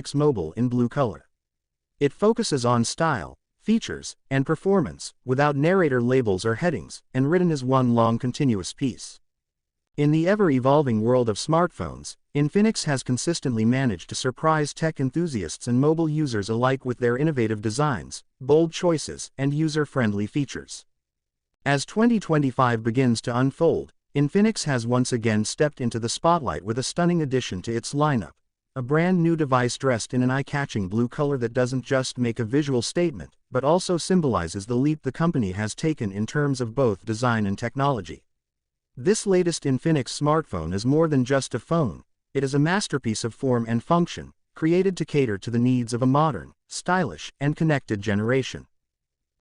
Infinix Mobile in blue color. It focuses on style, features, and performance, without narrator labels or headings, and written as one long continuous piece. In the ever-evolving world of smartphones, Infinix has consistently managed to surprise tech enthusiasts and mobile users alike with their innovative designs, bold choices, and user-friendly features. As 2025 begins to unfold, Infinix has once again stepped into the spotlight with a stunning addition to its lineup, a brand new device dressed in an eye-catching blue color that doesn't just make a visual statement, but also symbolizes the leap the company has taken in terms of both design and technology. This latest Infinix smartphone is more than just a phone, it is a masterpiece of form and function, created to cater to the needs of a modern, stylish, and connected generation.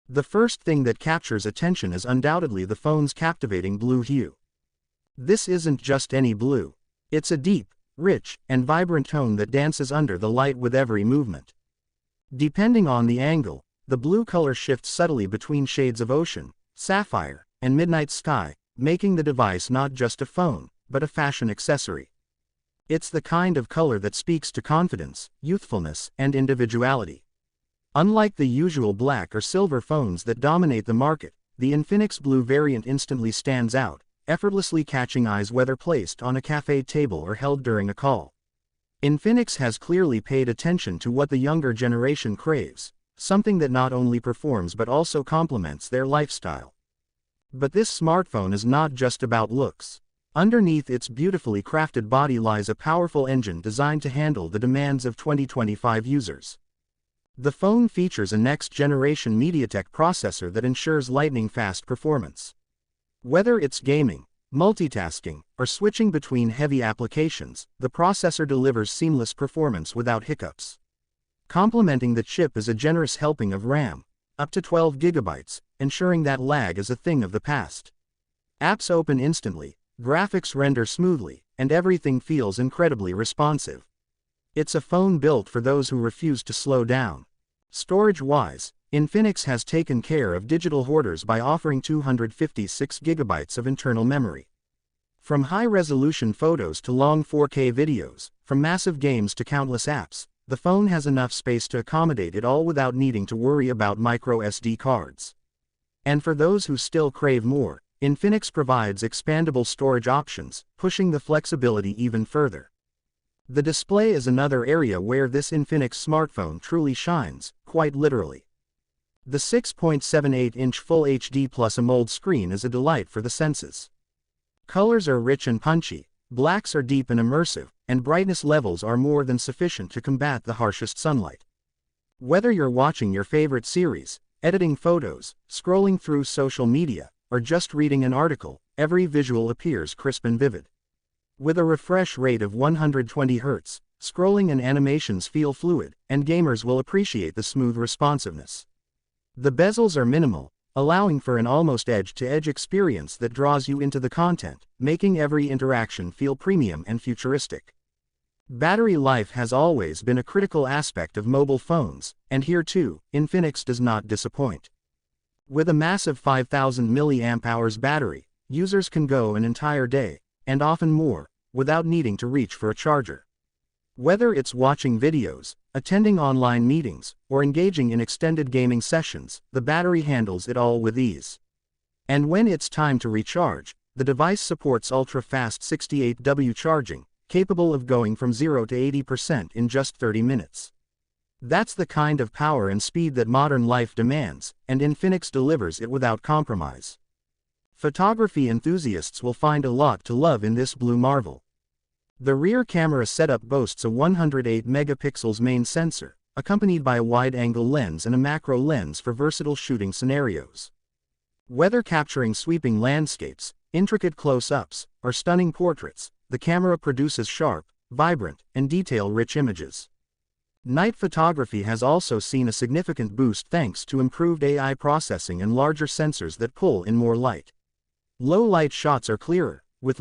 The first thing that captures attention is undoubtedly the phone's captivating blue hue. This isn't just any blue. It's a deep, rich, and vibrant tone that dances under the light with every movement. Depending on the angle, the blue color shifts subtly between shades of ocean, sapphire, and midnight sky, making the device not just a phone, but a fashion accessory. It's the kind of color that speaks to confidence, youthfulness, and individuality. Unlike the usual black or silver phones that dominate the market, the Infinix Blue variant instantly stands out, effortlessly catching eyes whether placed on a cafe table or held during a call. Infinix has clearly paid attention to what the younger generation craves, something that not only performs but also complements their lifestyle. But this smartphone is not just about looks. Underneath its beautifully crafted body lies a powerful engine designed to handle the demands of 2025 users. The phone features a next-generation MediaTek processor that ensures lightning-fast performance. Whether it's gaming, multitasking, or switching between heavy applications, the processor delivers seamless performance without hiccups. Complementing the chip is a generous helping of RAM, up to 12 GB, ensuring that lag is a thing of the past. Apps open instantly, graphics render smoothly, and everything feels incredibly responsive. It's a phone built for those who refuse to slow down. Storage-wise, Infinix has taken care of digital hoarders by offering 256 GB of internal memory. From high-resolution photos to long 4K videos, from massive games to countless apps, the phone has enough space to accommodate it all without needing to worry about micro SD cards. And for those who still crave more, Infinix provides expandable storage options, pushing the flexibility even further. The display is another area where this Infinix smartphone truly shines, quite literally. The 6.78-inch Full HD Plus AMOLED screen is a delight for the senses. Colors are rich and punchy, blacks are deep and immersive, and brightness levels are more than sufficient to combat the harshest sunlight. Whether you're watching your favorite series, editing photos, scrolling through social media, or just reading an article, every visual appears crisp and vivid. With a refresh rate of 120 Hz, scrolling and animations feel fluid, and gamers will appreciate the smooth responsiveness. The bezels are minimal, allowing for an almost edge-to-edge experience that draws you into the content, making every interaction feel premium and futuristic. Battery life has always been a critical aspect of mobile phones, and here too, Infinix does not disappoint. With a massive 5000 mAh battery, users can go an entire day, and often more, without needing to reach for a charger. Whether it's watching videos, attending online meetings, or engaging in extended gaming sessions, the battery handles it all with ease. And when it's time to recharge, the device supports ultra-fast 68W charging, capable of going from 0 to 80% in just 30 minutes. That's the kind of power and speed that modern life demands, and Infinix delivers it without compromise. Photography enthusiasts will find a lot to love in this blue marvel. The rear camera setup boasts a 108 megapixels main sensor, accompanied by a wide-angle lens and a macro lens for versatile shooting scenarios. Whether capturing sweeping landscapes, intricate close-ups, or stunning portraits, the camera produces sharp, vibrant, and detail-rich images. Night photography has also seen a significant boost thanks to improved AI processing and larger sensors that pull in more light. Low-light shots are clearer, with